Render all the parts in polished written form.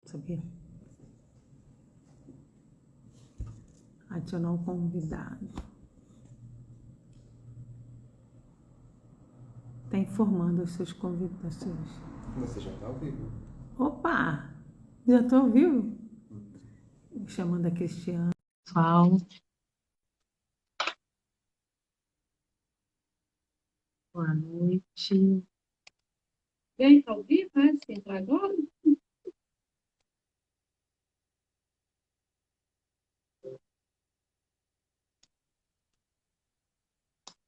Sabia? Adicionar um convidado. Está informando os seus convidados. Você já está ao vivo. Opa! Já estou ao vivo? Chamando a Cristiane. Pessoal. Boa noite. E aí, tá ao vivo, né? Você entra agora?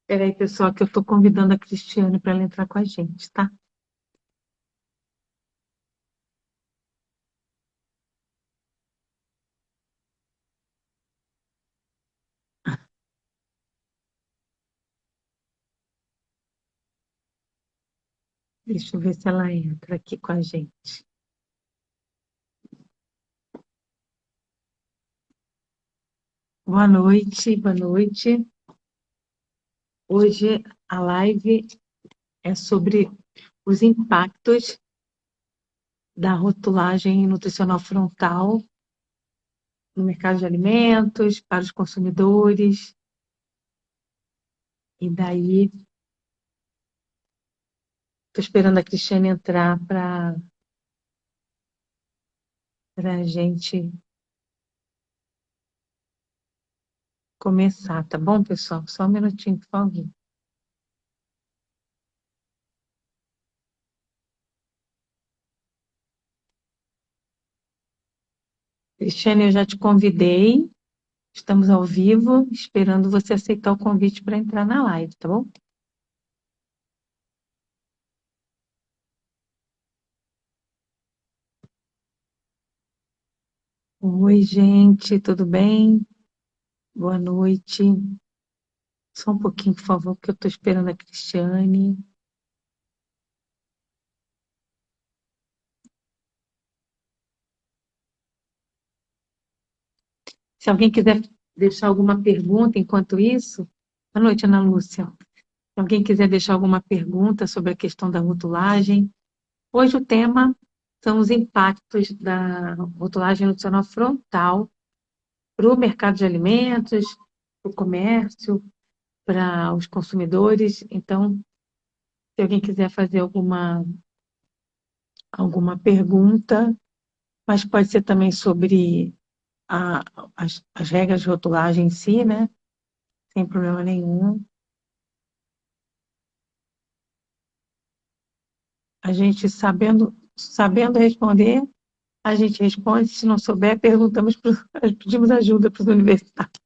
Peraí, pessoal, que eu estou convidando a Cristiane para ela entrar com a gente, tá? Deixa eu ver se ela entra aqui com a gente. Boa noite, boa noite. Hoje a live é sobre os impactos da rotulagem nutricional frontal no mercado de alimentos, para os consumidores. E daí, estou esperando a Cristiane entrar para a gente começar, tá bom, pessoal? Só um minutinho, por favor. Cristiane, eu já te convidei, estamos ao vivo, esperando você aceitar o convite para entrar na live, tá bom? Oi, gente, tudo bem? Boa noite. Só um pouquinho, por favor, que eu estou esperando a Cristiane. Se alguém quiser deixar alguma pergunta enquanto isso, boa noite, Ana Lúcia. Se alguém quiser deixar alguma pergunta sobre a questão da rotulagem, hoje o tema são os impactos da rotulagem nutricional frontal para o mercado de alimentos, para o comércio, para os consumidores. Então, se alguém quiser fazer alguma pergunta, mas pode ser também sobre as regras de rotulagem em si, né? Sem problema nenhum. A gente sabendo responder, a gente responde. Se não souber, pedimos ajuda para os universitários.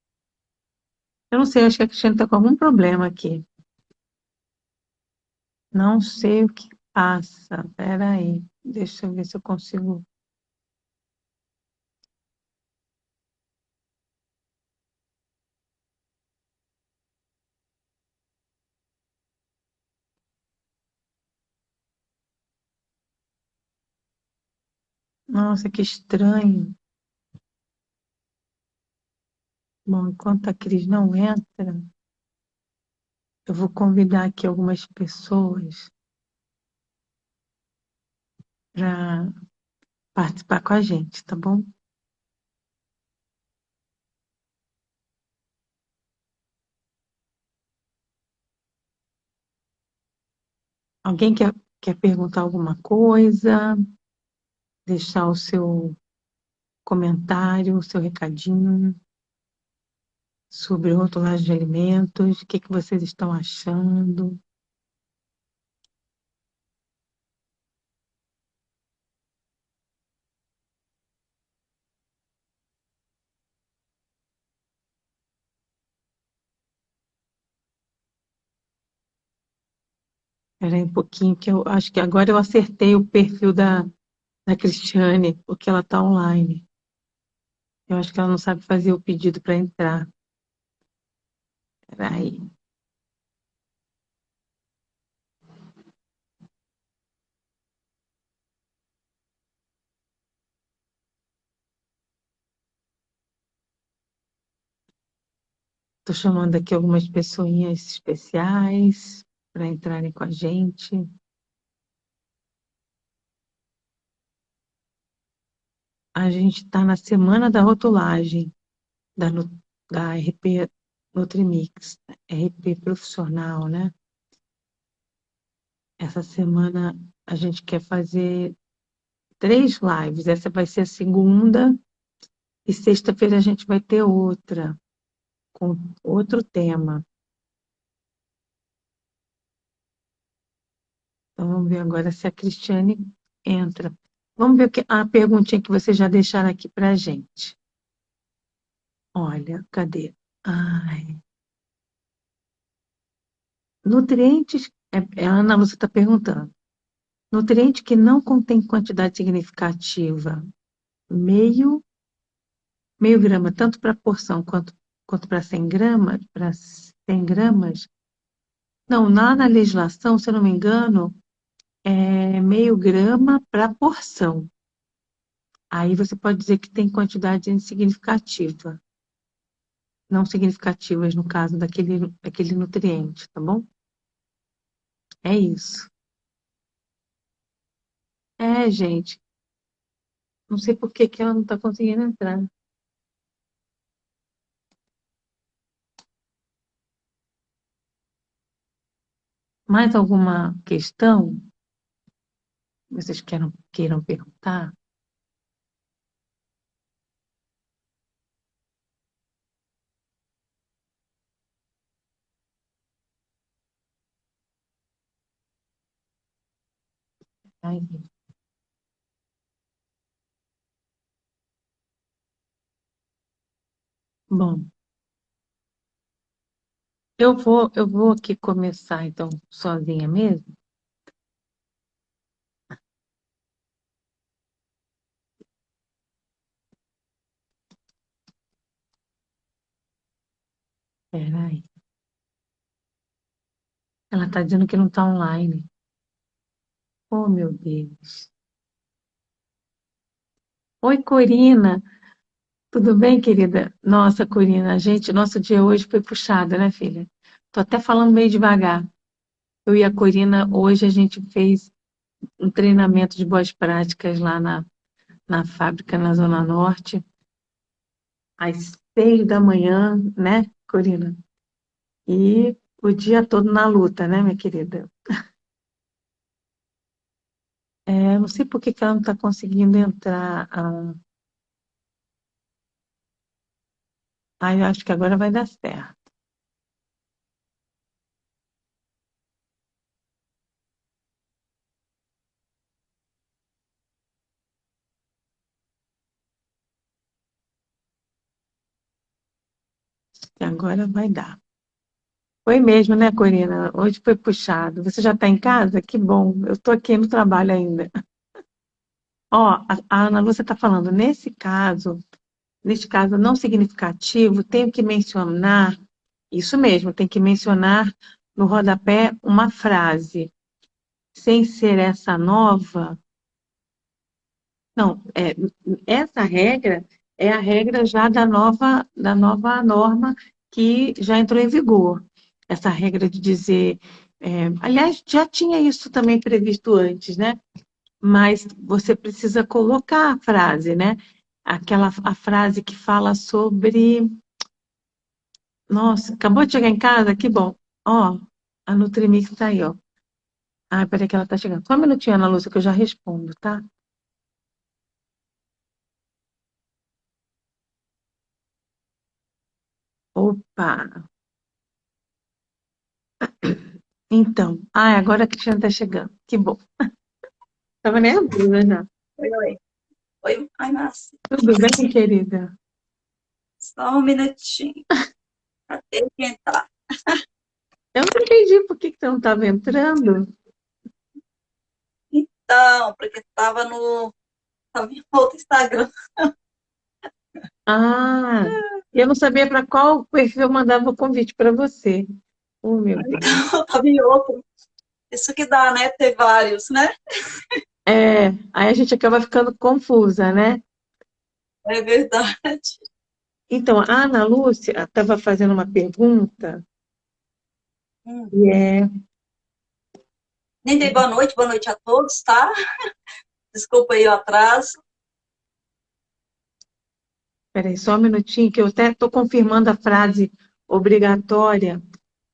Eu não sei, acho que a Cristiane está com algum problema aqui. Não sei o que passa. Espera aí, deixa eu ver se eu consigo. Nossa, que estranho. Bom, enquanto a Cris não entra, eu vou convidar aqui algumas pessoas para participar com a gente, tá bom? Alguém quer perguntar alguma coisa? Deixar o seu comentário, o seu recadinho sobre rotulagem de alimentos, o que vocês estão achando? Espera aí um pouquinho, que eu acho que agora eu acertei o perfil da Cristiane, porque ela está online. Eu acho que ela não sabe fazer o pedido para entrar. Espera aí. Estou chamando aqui algumas pessoinhas especiais para entrarem com a gente. a gente está na semana da rotulagem da, da RP Nutrimix, RP profissional, né? Essa semana a gente quer fazer 3 lives. Essa vai ser a segunda e sexta-feira a gente vai ter outra, com outro tema. Então vamos ver agora se a Cristiane entra. Vamos ver a perguntinha que vocês já deixaram aqui para a gente. Olha, cadê? Ai. Nutrientes, a Ana Lúcia está perguntando. Nutriente que não contém quantidade significativa, meio grama, tanto para porção quanto para 100 gramas, não, lá na legislação, se eu não me engano, é meio grama para porção. Aí você pode dizer que tem quantidade insignificativa, não significativas no caso daquele nutriente, tá bom? É isso. É, gente, não sei por que que ela não está conseguindo entrar. Mais alguma questão que vocês queiram perguntar? Ai, bom, eu vou aqui começar, então, sozinha mesmo. Peraí. Ela está dizendo que não está online. Oh, meu Deus. Oi, Corina. Tudo bem, querida? Nossa, Corina, gente, nosso dia hoje foi puxado, né, filha? Tô até falando meio devagar. Eu e a Corina, hoje a gente fez um treinamento de boas práticas lá na fábrica, na Zona Norte, às 6 da manhã, né, Corina? E o dia todo na luta, né, minha querida? Não sei por que que ela não está conseguindo entrar. Eu acho que agora vai dar certo. E agora vai dar. Foi mesmo, né, Corina? Hoje foi puxado. Você já está em casa? Que bom. Eu estou aqui no trabalho ainda. Ó, a Ana Lúcia está falando, neste caso não significativo, tenho que mencionar, isso mesmo, tem que mencionar no rodapé uma frase. Sem ser essa nova, não, essa regra é a regra já da nova norma que já entrou em vigor. Essa regra de dizer, aliás, já tinha isso também previsto antes, né? Mas você precisa colocar a frase, né? A frase que fala sobre. Nossa, acabou de chegar em casa? Que bom. Ó, a Nutrimix está aí, ó. Peraí que ela está chegando. Só um minutinho, Ana Lúcia, que eu já respondo, tá? Opa! Então, agora a Cristiane está chegando. Que bom. Tava nervosa já. Oi, oi. Oi, ai, Márcia. Tudo bem, querida? Só um minutinho. Até que entrar. Eu não entendi por que que você não estava entrando. Então, porque tava em outro Instagram. Ah, eu não sabia para qual perfil eu mandava o convite para você. Oh, meu Deus. Então, tava em outro. Isso que dá, né? Ter vários, né? Aí a gente acaba ficando confusa, né? É verdade. Então, a Ana Lúcia estava fazendo uma pergunta, Hum. e Nem dei boa noite a todos, tá? Desculpa aí o atraso. Peraí, só um minutinho, que eu até estou confirmando a frase obrigatória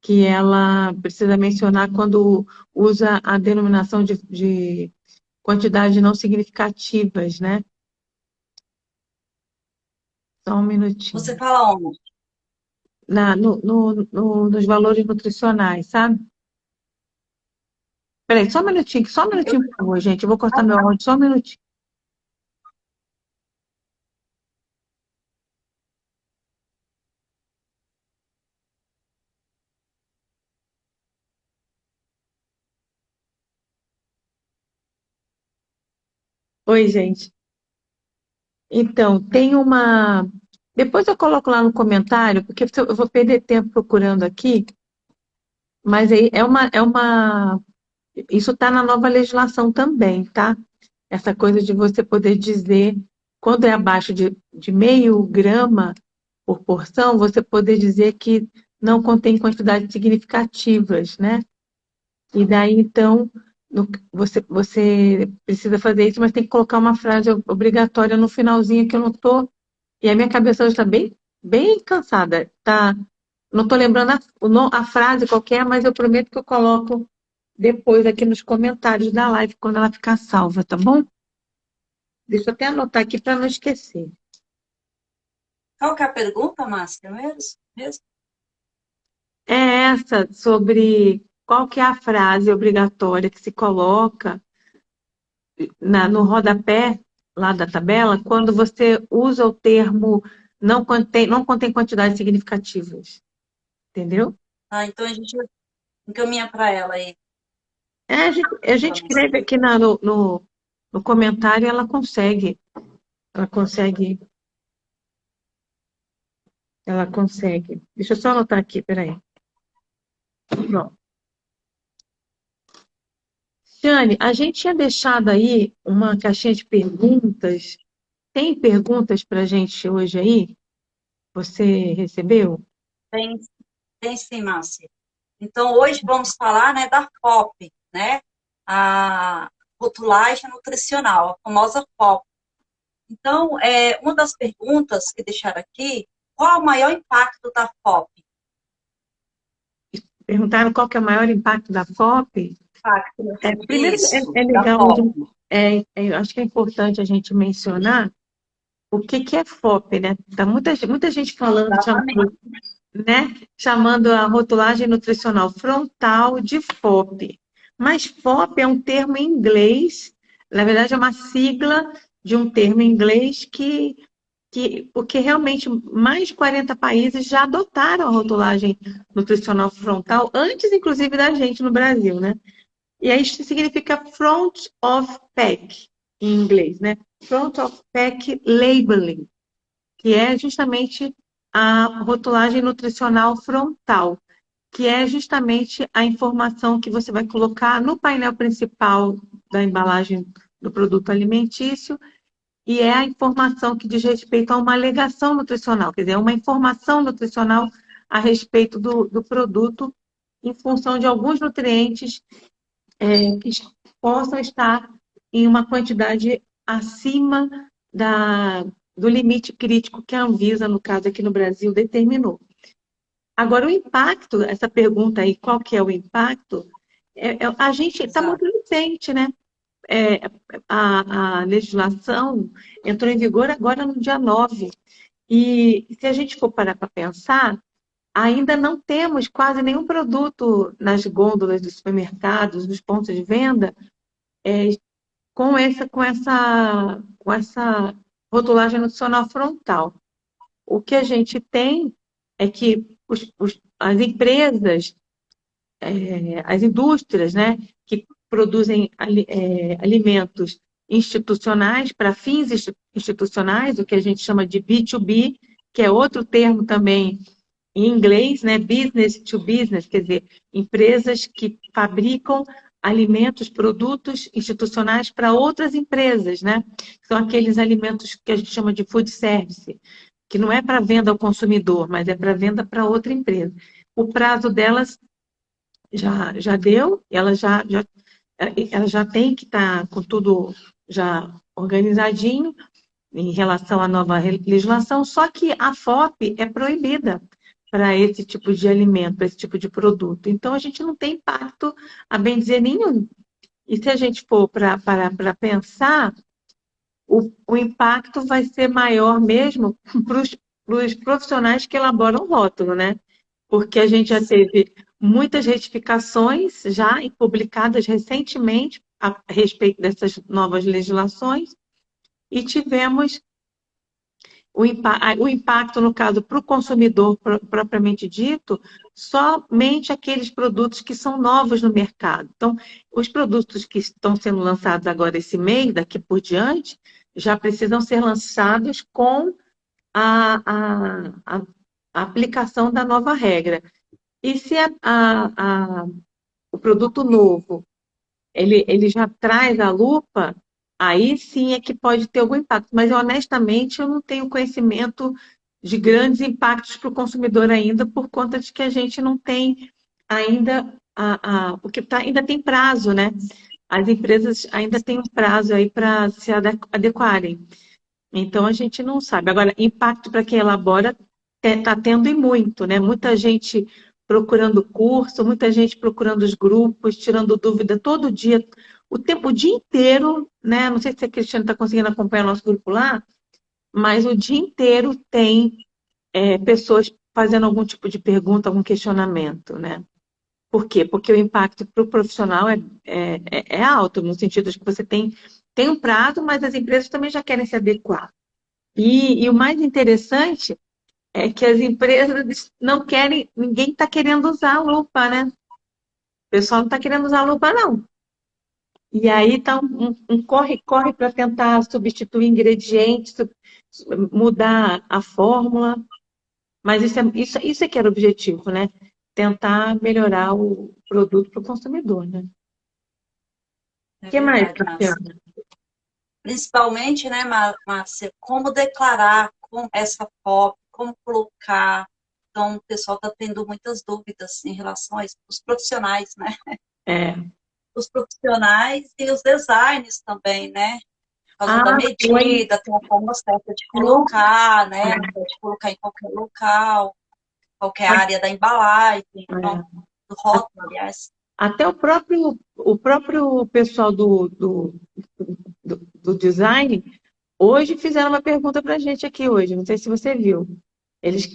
que ela precisa mencionar quando usa a denominação de quantidades não significativas, né? Só um Você minutinho. fala onde? Nos valores nutricionais, sabe? Peraí, só um Eu, minutinho, por favor, gente. Eu vou cortar meu áudio, só um minutinho. Oi, gente. Então, tem uma. Depois eu coloco lá no comentário, porque eu vou perder tempo procurando aqui, mas aí é uma. Isso está na nova legislação também, tá? Essa coisa de você poder dizer, quando é abaixo de meio grama por porção, você poder dizer que não contém quantidades significativas, né? E daí, então, você precisa fazer isso, mas tem que colocar uma frase obrigatória no finalzinho que eu não estou. E a minha cabeça hoje está bem, bem cansada. Tá, não estou lembrando a frase qualquer, mas eu prometo que eu coloco depois aqui nos comentários da live, quando ela ficar salva, tá bom? Deixa eu até anotar aqui para não esquecer. qual que é a pergunta, Márcia, mesmo? É essa sobre qual que é a frase obrigatória que se coloca no rodapé lá da tabela quando você usa o termo não contém quantidades significativas. Entendeu? Ah, então a gente encaminha para ela aí. A gente escreve aqui no comentário, ela consegue, ela consegue. Deixa eu só anotar aqui, peraí. Pronto. Jane, a gente tinha deixado aí uma caixinha de perguntas. Tem perguntas para a gente hoje aí? Você recebeu? Tem, tem sim, Márcia. Então, hoje vamos falar, né, da FOP, né? A rotulagem nutricional, a famosa FOP. Então, uma das perguntas que deixaram aqui, qual o maior impacto da FOP? Perguntaram qual que é o maior impacto da FOP? Primeiro, Isso, é da legal, FOP. eu acho que é importante a gente mencionar o que é FOP, né? Tá muita gente falando, Exatamente. chamando a rotulagem nutricional frontal de FOP. Mas FOP é um termo em inglês, na verdade é uma sigla de um termo em inglês porque realmente mais de 40 países já adotaram a rotulagem nutricional frontal, antes inclusive da gente no Brasil, né? E aí isso significa front of pack, em inglês, né? Front of pack labeling, que é justamente a rotulagem nutricional frontal, que é justamente a informação que você vai colocar no painel principal da embalagem do produto alimentício, e é a informação que diz respeito a uma alegação nutricional, quer dizer, uma informação nutricional a respeito do produto em função de alguns nutrientes que possam estar em uma quantidade acima do limite crítico que a Anvisa, no caso aqui no Brasil, determinou. Agora, o impacto, essa pergunta aí, qual que é o impacto? A gente está muito recente, né? É, a legislação entrou em vigor agora no dia 9. E se a gente for parar para pensar, ainda não temos quase nenhum produto nas gôndolas dos supermercados, nos pontos de venda, com essa rotulagem nutricional frontal. O que a gente tem é que as empresas, as indústrias, né, que produzem alimentos institucionais, para fins institucionais, o que a gente chama de B2B, que é outro termo também em inglês, né, business to business, quer dizer, empresas que fabricam alimentos, produtos institucionais para outras empresas, né? São aqueles alimentos que a gente chama de food service, que não é para venda ao consumidor, mas é para venda para outra empresa. O prazo delas já deu, ela já tem que estar com tudo já organizadinho, em relação à nova legislação, só que a FOP é proibida para esse tipo de alimento, para esse tipo de produto. Então, a gente não tem impacto, a bem dizer, nenhum. E se a gente for para pensar, o impacto vai ser maior mesmo para os profissionais que elaboram o rótulo, né? Porque a gente já teve muitas retificações já publicadas recentemente a respeito dessas novas legislações e tivemos o impacto, no caso, para o consumidor propriamente dito, somente aqueles produtos que são novos no mercado. Então, os produtos que estão sendo lançados agora esse mês, daqui por diante, já precisam ser lançados com a aplicação da nova regra. E se o produto novo ele já traz a lupa, aí sim é que pode ter algum impacto. Mas, honestamente, eu não tenho conhecimento de grandes impactos para o consumidor ainda, por conta de que a gente não tem ainda, porque ainda tem prazo, né? As empresas ainda têm um prazo aí para se adequarem. Então, a gente não sabe. Agora, impacto para quem elabora está tendo e muito, né? Muita gente procurando curso, muita gente procurando os grupos, tirando dúvida todo dia, o dia inteiro, né? Não sei se a Cristiane está conseguindo acompanhar nosso grupo lá, mas o dia inteiro tem pessoas fazendo algum tipo de pergunta, algum questionamento, né? Por quê? Porque o impacto para o profissional é alto, no sentido de que você tem um prazo, mas as empresas também já querem se adequar. E o mais interessante é que as empresas não querem, ninguém está querendo usar a lupa, né? O pessoal não está querendo usar a lupa, não. E aí está um corre-corre para tentar substituir ingredientes, mudar a fórmula, mas isso é que era o objetivo, né? Tentar melhorar o produto para o consumidor, né? O É que mais, verdade, Márcia. Tatiana? Principalmente, né, Márcia, como declarar com essa FOP, como colocar. Então, o pessoal está tendo muitas dúvidas em relação a isso, os profissionais, né? É. Os profissionais e os designers também, né? Por causa da Foi. medida, tem uma forma certa de colocar, né? Não pode colocar em qualquer local, qualquer área da embalagem, então, do rótulo, aliás. Até o próprio pessoal do design hoje fizeram uma pergunta para a gente aqui hoje. Não sei se você viu. Eles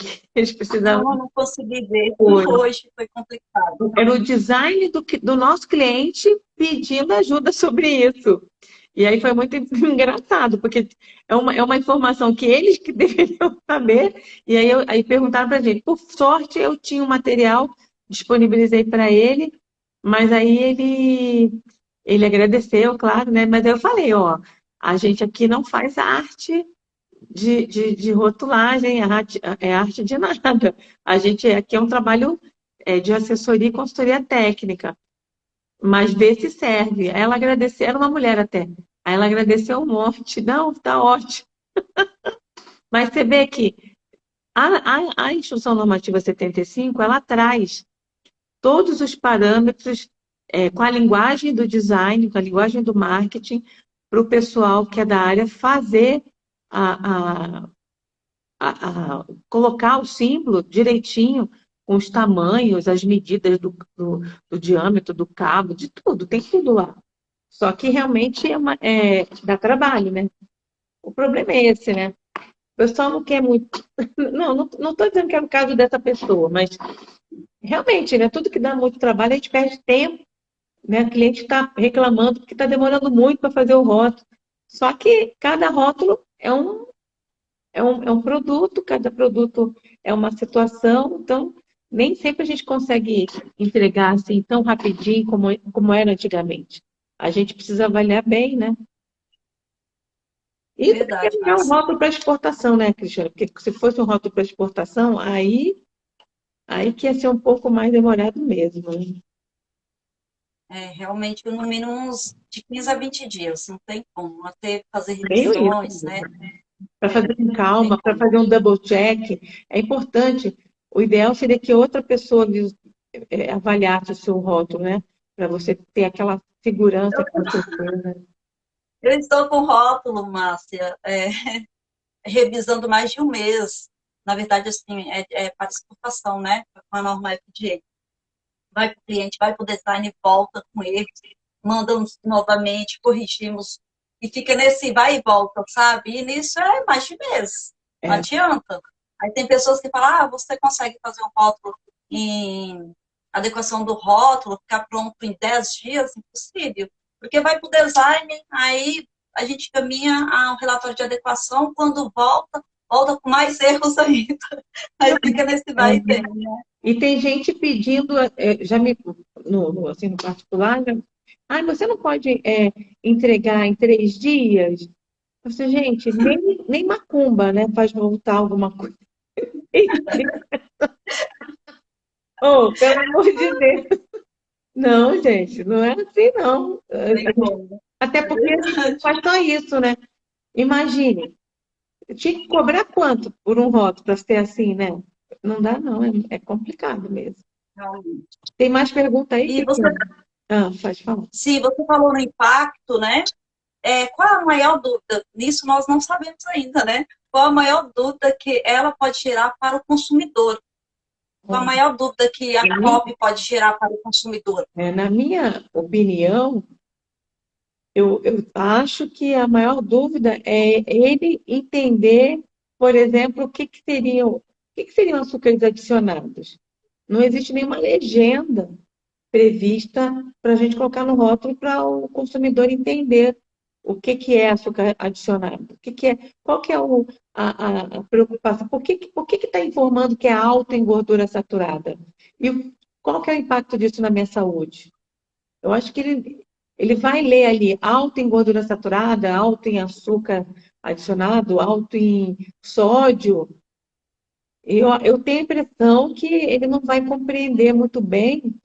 precisavam. Não consegui ver. Hoje. Hoje foi complicado. Era o design do nosso cliente pedindo ajuda sobre isso. E aí foi muito engraçado, porque é uma informação que eles que deveriam saber, e aí perguntaram para a gente. Por sorte, eu tinha o material, disponibilizei para ele, mas aí ele agradeceu, claro, né? Mas aí eu falei, ó, a gente aqui não faz arte de rotulagem, é arte de nada. A gente aqui é um trabalho de assessoria e consultoria técnica, mas vê se serve. Aí ela agradeceu, era uma mulher até. Aí ela agradeceu um monte. Não, tá ótimo. Mas você vê que a Instrução Normativa 75, ela traz todos os parâmetros com a linguagem do design, com a linguagem do marketing, para o pessoal que é da área fazer colocar o símbolo direitinho, com os tamanhos, as medidas do diâmetro do cabo, de tudo, tem tudo lá. Só que realmente dá trabalho, né? O problema é esse, né? O pessoal não quer muito. Não estou dizendo que é o caso dessa pessoa, mas realmente, né? Tudo que dá muito trabalho, a gente perde tempo, né? O cliente está reclamando porque está demorando muito para fazer o rótulo. Só que cada rótulo é um produto, cada produto é uma situação, então nem sempre a gente consegue entregar assim tão rapidinho como era antigamente. A gente precisa avaliar bem, né? E porque Verdade, não é um Márcia. rótulo para exportação, né, Cristiane? Porque se fosse um rótulo para exportação, aí que ia ser um pouco mais demorado mesmo, né? Realmente, no mínimo uns de 15 a 20 dias, não tem como, até fazer Meio revisões, isso. né? Para fazer com Não tem calma, para como. fazer um double check. É importante. O ideal seria que outra pessoa avaliasse o seu rótulo, né? Para você ter aquela segurança que você tem, né? Eu estou com rótulo, Márcia, revisando mais de um mês. Na verdade, assim, é para exportação, né? Com a norma FDA. Vai para o cliente, vai para o design, volta com erros, mandamos novamente, corrigimos, e fica nesse vai e volta, sabe? E nisso é mais de mês, não É, adianta. Aí tem pessoas que falam, você consegue fazer um rótulo em adequação do rótulo, ficar pronto em 10 dias? Impossível, porque vai para o design, aí a gente caminha ao relatório de adequação, quando volta com mais erros ainda. Aí fica nesse vai e é. vem, né? E tem gente pedindo, já me, assim, no particular, né? Você não pode entregar em 3 dias? Você, gente, nem macumba, né, faz voltar alguma coisa. Oh, pelo amor de Deus. Não, gente, não é assim, não. Tem como. Até É porque a gente não verdade. faz só isso, né? Imagine, eu tinha que cobrar quanto por um rótulo para ser assim, né? Não dá, não, é complicado mesmo. Realmente. Tem mais pergunta aí, E você, Cristina? Pode falar. se você falou no impacto, né? Qual a maior dúvida? Nisso nós não sabemos ainda, né? Qual a maior dúvida que ela pode gerar para o consumidor? Qual a maior dúvida que a COP pode gerar para o consumidor? Na minha opinião, eu acho que a maior dúvida é ele entender, por exemplo, o que que seriam açúcares adicionados. Não existe nenhuma legenda prevista para a gente colocar no rótulo para o consumidor entender o que que é açúcar adicionado, qual que é a preocupação, por que está informando que é alto em gordura saturada? Qual que é o impacto disso na minha saúde? Eu acho que ele vai ler ali alto em gordura saturada, alto em açúcar adicionado, alto em sódio. Eu tenho a impressão que ele não vai compreender muito bem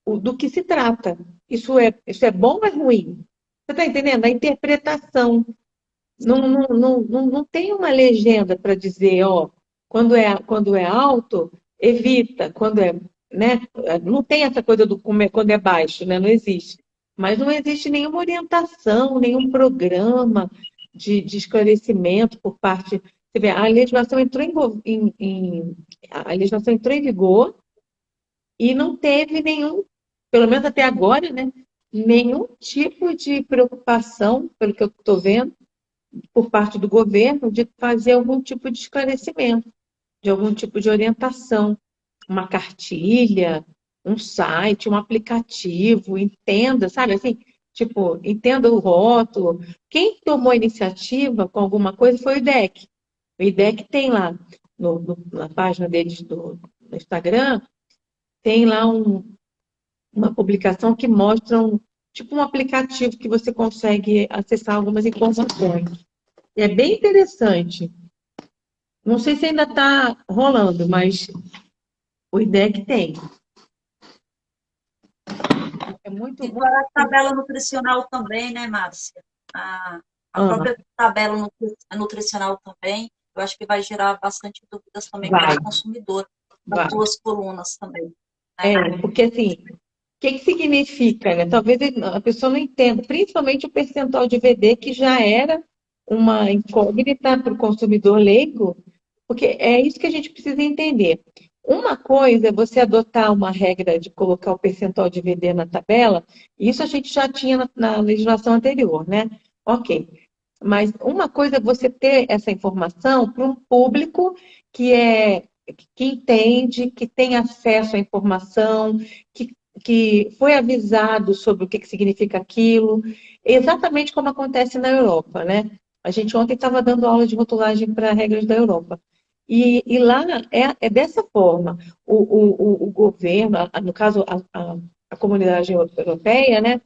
do que se trata. Isso é bom ou é ruim? Você está entendendo? A interpretação. Não tem uma legenda para dizer, ó, quando é alto, evita, né? Não tem essa coisa do comer quando é baixo, né? Não existe. Mas não existe nenhuma orientação, nenhum programa de esclarecimento por parte. Você vê, a legislação entrou a legislação entrou em vigor e não teve nenhum, pelo menos até agora, né? Nenhum tipo de preocupação, pelo que eu estou vendo por parte do governo de fazer algum tipo de esclarecimento, de algum tipo de orientação, uma cartilha, um site, um aplicativo, entenda, sabe assim, tipo, entenda o rótulo. Quem tomou iniciativa com alguma coisa foi o IDEC. O IDEC tem lá na página deles no Instagram, tem lá uma publicação que mostra tipo um aplicativo que você consegue acessar algumas informações. É bem interessante. Não sei se ainda está rolando, mas o IDEC tem. É muito, E muito. para a tabela nutricional também, né, Márcia? A Ah, própria tabela nutricional também, eu acho que vai gerar bastante dúvidas também para vai, o consumidor, nas vai. duas colunas também. Né? Porque assim, o que significa, né? Talvez a pessoa não entenda, principalmente o percentual de VD, que já era uma incógnita para o consumidor leigo, porque é isso que a gente precisa entender. Uma coisa é você adotar uma regra de colocar o percentual de VD na tabela, isso a gente já tinha na legislação anterior, né? Ok. Mas uma coisa é você ter essa informação para um público que que entende, que tem acesso à informação, que foi avisado sobre o que significa aquilo, exatamente como acontece na Europa, né? A gente ontem estava dando aula de rotulagem para regras da Europa. E lá é dessa forma. O governo, no caso, a comunidade europeia, né?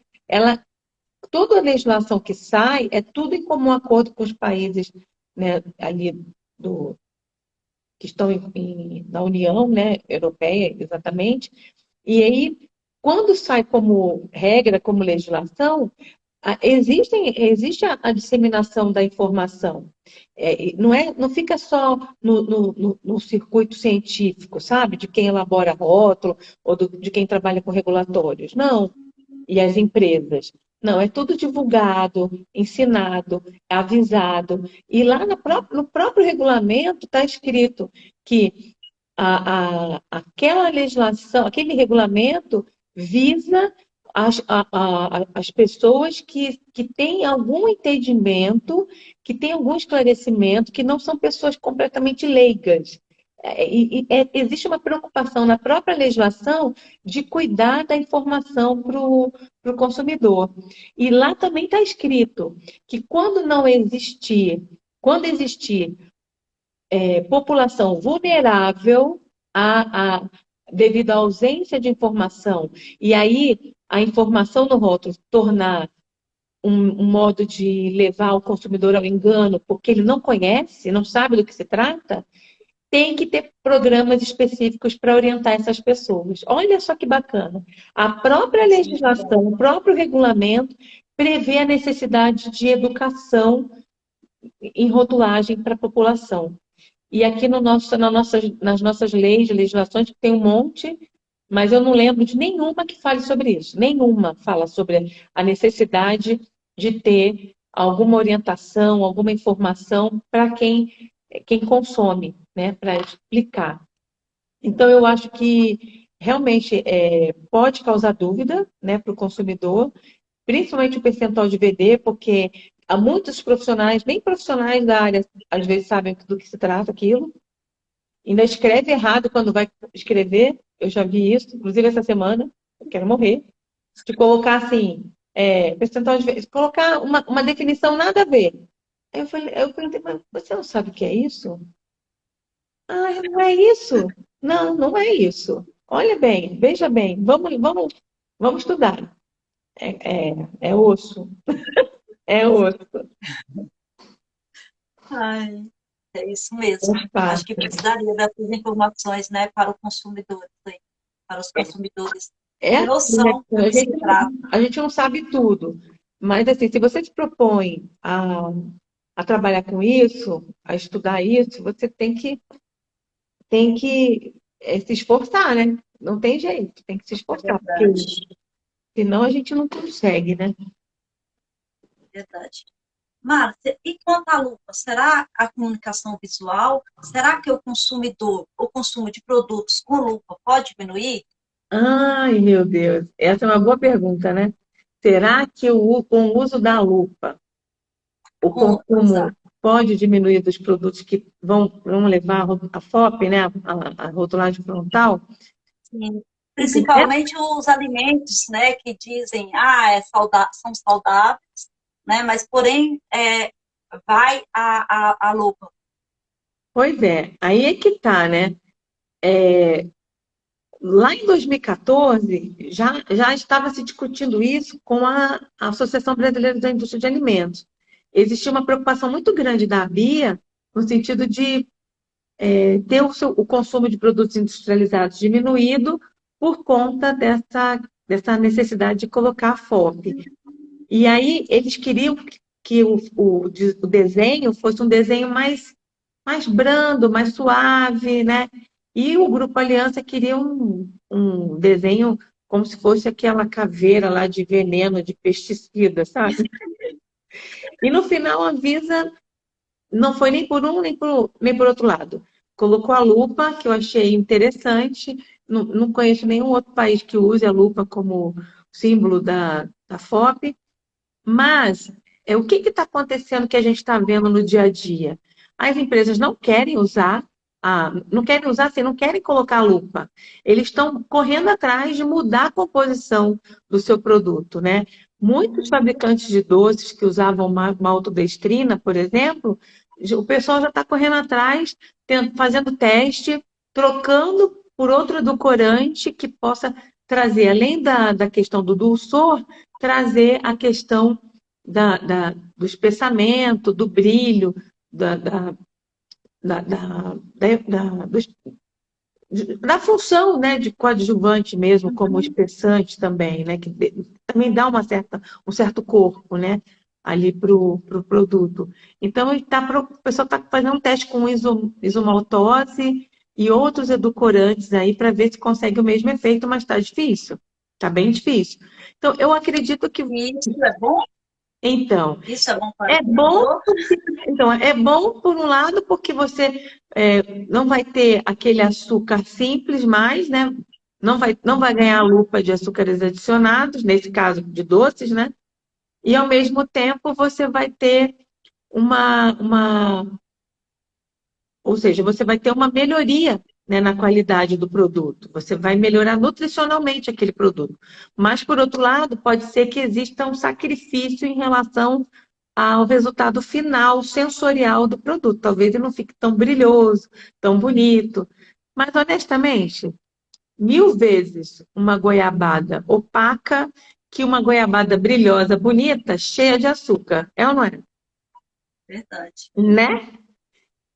Toda a legislação que sai é tudo em comum acordo com os países, né, ali que estão na União, né, Europeia, exatamente. E aí, quando sai como regra, como legislação, existe a disseminação da informação. Não fica só no circuito científico, sabe? De quem elabora rótulo ou de quem trabalha com regulatórios. Não. E as empresas. Não, é tudo divulgado, ensinado, avisado. E lá no próprio regulamento está escrito que aquela legislação, aquele regulamento visa as pessoas que têm algum entendimento, que têm algum esclarecimento, que não são pessoas completamente leigas. Existe uma preocupação na própria legislação de cuidar da informação para o consumidor. E lá também está escrito que quando existir população vulnerável devido à ausência de informação, e aí a informação no rótulo tornar um modo de levar o consumidor ao engano, porque ele não conhece, não sabe do que se trata, tem que ter programas específicos para orientar essas pessoas. Olha só que bacana. A própria legislação, o próprio regulamento prevê a necessidade de educação em rotulagem para a população. E aqui nas nossas leis, legislações, tem um monte, mas eu não lembro de nenhuma que fale sobre isso. Nenhuma fala sobre a necessidade de ter alguma orientação, alguma informação para quem consome, né, para explicar. Então, eu acho que realmente pode causar dúvida, né, para o consumidor, principalmente o percentual de VD, porque há muitos profissionais, nem profissionais da área, às vezes sabem do que se trata aquilo, ainda escreve errado quando vai escrever, eu já vi isso, inclusive essa semana, eu quero morrer, de colocar assim, percentual de VD, colocar uma definição nada a ver. Aí eu perguntei, mas você não sabe o que é isso? Ah, não é isso? Não, não é isso. Olha bem, veja bem, vamos estudar. É osso. É osso. Ai, é isso mesmo. Faz Acho que parte. precisaria dessas informações, né, para o consumidor, né, para os consumidores É ter assim, né? noção do que se trata. A gente não sabe tudo. Mas, assim, se você se propõe a trabalhar com isso, a estudar isso, você tem que se esforçar, né? Não tem jeito, tem que se É esforçar, porque verdade, senão a gente não consegue, né? é verdade. Márcia, e quanto à lupa, será a comunicação visual? Será que o consumidor, o consumo de produtos com lupa pode diminuir? Ai, meu Deus, essa é uma boa pergunta, né? Será que com o uso da lupa, o consumo Exato. pode diminuir dos produtos que vão levar a FOP, né? A rotulagem frontal? Sim. Assim, é. Principalmente os alimentos, né, que dizem, são saudáveis, né, mas porém vai a lupa. Pois é, aí é que tá, né? Lá em 2014, já estava se discutindo isso com a Associação Brasileira da Indústria de Alimentos. Existia uma preocupação muito grande da ABIA no sentido de ter o consumo de produtos industrializados diminuído por conta dessa necessidade de colocar a FOP. E aí eles queriam que o desenho fosse um desenho mais brando, mais suave, né? E o Grupo Aliança queria um desenho como se fosse aquela caveira lá de veneno, de pesticida, sabe? E no final a Anvisa não foi nem por um, nem por outro lado. Colocou a lupa, que eu achei interessante. Não conheço nenhum outro país que use a lupa como símbolo da FOP. Mas o que está acontecendo que a gente está vendo no dia a dia? As empresas não querem usar, não querem usar, assim, não querem colocar a lupa. Eles estão correndo atrás de mudar a composição do seu produto, né? Muitos fabricantes de doces que usavam maltodestrina, por exemplo, o pessoal já está correndo atrás, fazendo teste, trocando por outro edulcorante que possa trazer, além da questão do dulçor, trazer a questão do espessamento, do brilho, dos da função, né, de coadjuvante mesmo, como espessante também, né, que também dá um certo corpo, né, ali para o produto. Então, o pessoal está fazendo um teste com isomaltose e outros edulcorantes aí para ver se consegue o mesmo efeito, mas está difícil. Tá bem difícil. Então, eu acredito que... E isso é bom? Então, Isso é bom para o é bom, consumidor? então, é bom por um lado, porque você não vai ter aquele açúcar simples mais, né? Não vai ganhar a lupa de açúcares adicionados, nesse caso de doces, né? E ao mesmo tempo você vai ter uma, ou seja, você vai ter uma melhoria, né, na qualidade do produto. Você vai melhorar nutricionalmente aquele produto. Mas, por outro lado, pode ser que exista um sacrifício em relação ao resultado final, sensorial do produto. Talvez ele não fique tão brilhoso, tão bonito. Mas, honestamente, 1000 vezes uma goiabada opaca que uma goiabada brilhosa, bonita, cheia de açúcar. É ou não é? Verdade. Né?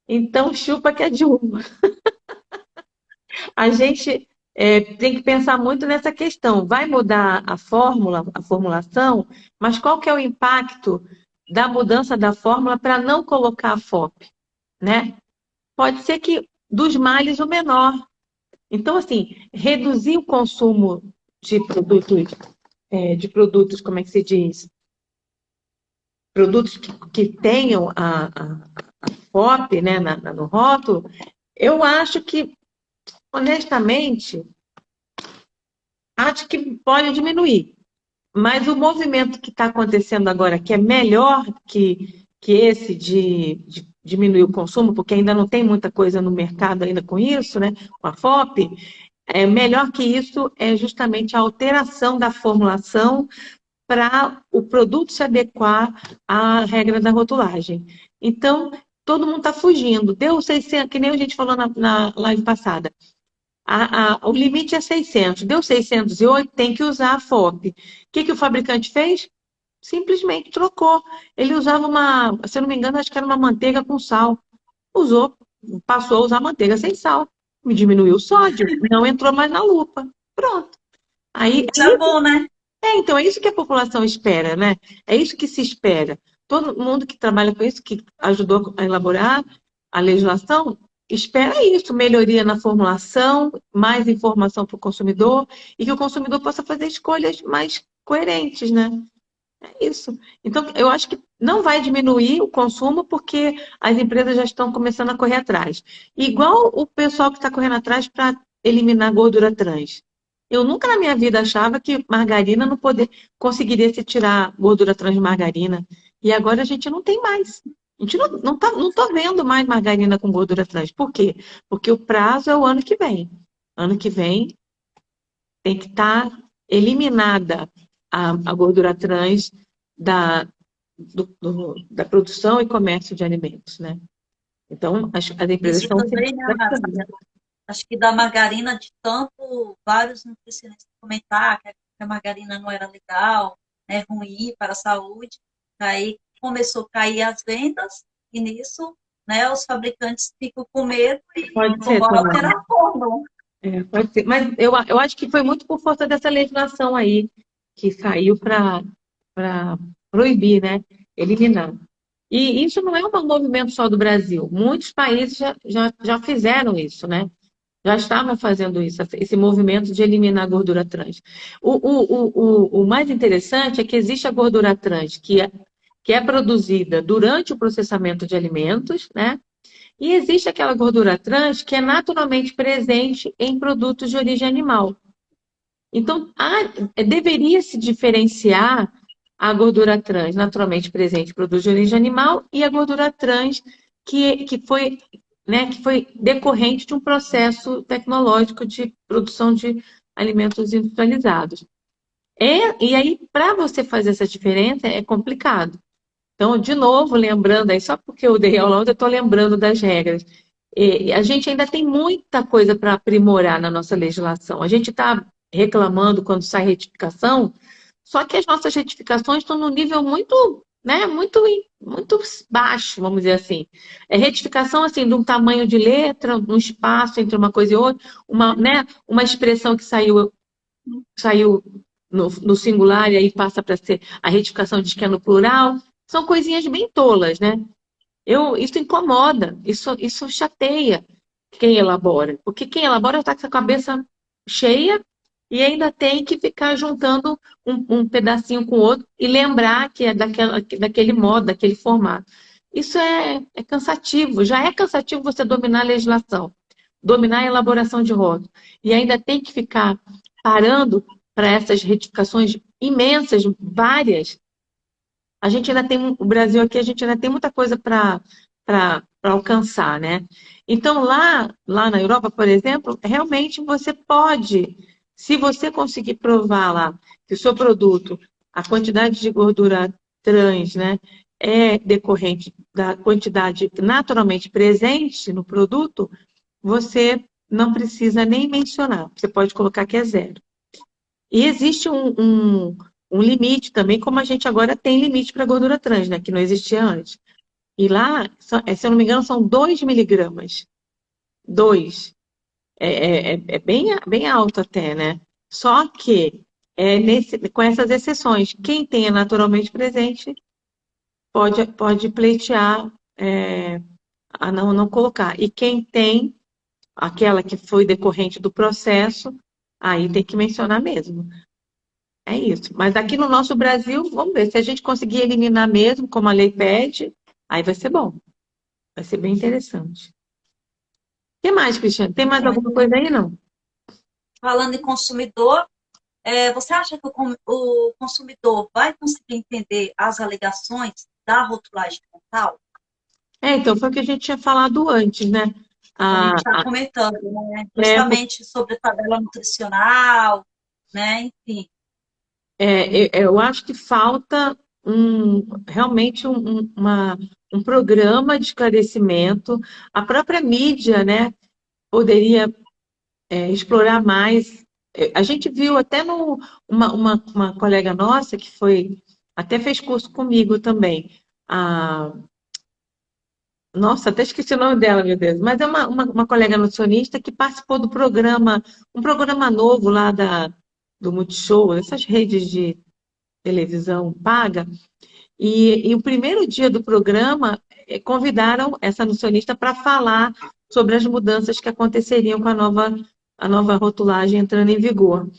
Então, chupa que é de uma. A gente tem que pensar muito nessa questão. Vai mudar a fórmula, a formulação, mas qual que é o impacto da mudança da fórmula para não colocar a FOP, né? Pode ser que dos males o menor. Então, assim, reduzir o consumo de produtos, como é que se diz? Produtos que tenham a FOP, né, no rótulo, eu acho que, honestamente, acho que pode diminuir. Mas o movimento que está acontecendo agora, que é melhor que esse de diminuir o consumo, porque ainda não tem muita coisa no mercado ainda com isso, né? Com a FOP, melhor que isso é justamente a alteração da formulação para o produto se adequar à regra da rotulagem. Então, todo mundo está fugindo. Deu 600, que nem a gente falou na live passada. O limite é 600. Deu 608, tem que usar a FOP. O que o fabricante fez? Simplesmente trocou. Ele usava se eu não me engano, acho que era uma manteiga com sal. Usou, passou a usar manteiga sem sal. Me diminuiu o sódio, não entrou mais na lupa. Pronto. Aí, Isso é bom, né? então, é isso que a população espera, né? É isso que se espera. Todo mundo que trabalha com isso, que ajudou a elaborar a legislação, espera isso, melhoria na formulação, mais informação para o consumidor e que o consumidor possa fazer escolhas mais coerentes, né? É isso. Então, eu acho que não vai diminuir o consumo porque as empresas já estão começando a correr atrás. Igual o pessoal que está correndo atrás para eliminar gordura trans. Eu nunca na minha vida achava que margarina conseguiria se tirar gordura trans de margarina. E agora a gente não tem mais. A gente não tá vendo mais margarina com gordura trans. Por quê? Porque o prazo é o ano que vem. Ano que vem tem que estar eliminada a gordura trans da, da produção e comércio de alimentos, né? Então, as empresas Isso estão se... também, né, Maria? Acho que da margarina, de tanto vários nutricionistas comentar que a margarina não era legal, né, ruim para a saúde, aí começou a cair as vendas e nisso, né, os fabricantes ficam com medo e Pode vão ser alterar também. a fórmula. Pode ser. Mas eu acho que foi muito por força dessa legislação aí, que saiu para proibir, né? Eliminar. E isso não é um movimento só do Brasil. Muitos países já fizeram isso, né? Já estavam fazendo isso, esse movimento de eliminar a gordura trans. O mais interessante é que existe a gordura trans que é produzida durante o processamento de alimentos, né? E existe aquela gordura trans que é naturalmente presente em produtos de origem animal. Então, deveria se diferenciar a gordura trans naturalmente presente em produtos de origem animal e a gordura trans que foi decorrente de um processo tecnológico de produção de alimentos industrializados. E aí, para você fazer essa diferença, é complicado. Então, de novo, lembrando aí, só porque eu dei aula ontem, eu estou lembrando das regras. E a gente ainda tem muita coisa para aprimorar na nossa legislação. A gente está reclamando quando sai retificação, só que as nossas retificações estão num nível muito, né, muito baixo, vamos dizer assim. É retificação assim, de um tamanho de letra, um espaço entre uma coisa e outra, uma expressão que saiu no singular e aí passa para ser a retificação diz que é no plural. São coisinhas bem tolas, né? Isso incomoda, isso chateia quem elabora. Porque quem elabora está com a cabeça cheia e ainda tem que ficar juntando um pedacinho com o outro e lembrar que é daquele modo, daquele formato. Isso é cansativo, já é cansativo você dominar a legislação, dominar a elaboração de rótulo, e ainda tem que ficar parando para essas retificações imensas, várias. A gente ainda tem, o Brasil aqui, a gente ainda tem muita coisa para alcançar, né? Então, lá na Europa, por exemplo, realmente você pode, se você conseguir provar lá que o seu produto, a quantidade de gordura trans, né, é decorrente da quantidade naturalmente presente no produto, você não precisa nem mencionar. Você pode colocar que é zero. E existe um limite também, como a gente agora tem limite para gordura trans, né? Que não existia antes. E lá, se eu não me engano, são 2 miligramas. 2. É bem alto até, né? Só que com essas exceções, quem tenha naturalmente presente pode pleitear a não colocar. E quem tem aquela que foi decorrente do processo, aí tem que mencionar mesmo. É isso. Mas aqui no nosso Brasil, vamos ver, se a gente conseguir eliminar mesmo, como a lei pede, aí vai ser bom. Vai ser bem interessante. O que mais, Cristiane? Tem mais alguma coisa aí, não? Falando em consumidor, você acha que o consumidor vai conseguir entender as alegações da rotulagem frontal? Então, foi o que a gente tinha falado antes, né? A A, gente está a, comentando, né? é, Justamente sobre tabela nutricional, né? Enfim. eu acho que falta realmente um programa de esclarecimento. A própria mídia, né, poderia explorar mais. A gente viu até uma colega nossa que até fez curso comigo também. Nossa, até esqueci o nome dela, meu Deus. Mas é uma colega nutricionista que participou do programa, um programa novo lá do Multishow, essas redes de televisão paga. E o primeiro dia do programa, convidaram essa nutricionista para falar sobre as mudanças que aconteceriam com a nova rotulagem entrando em vigor.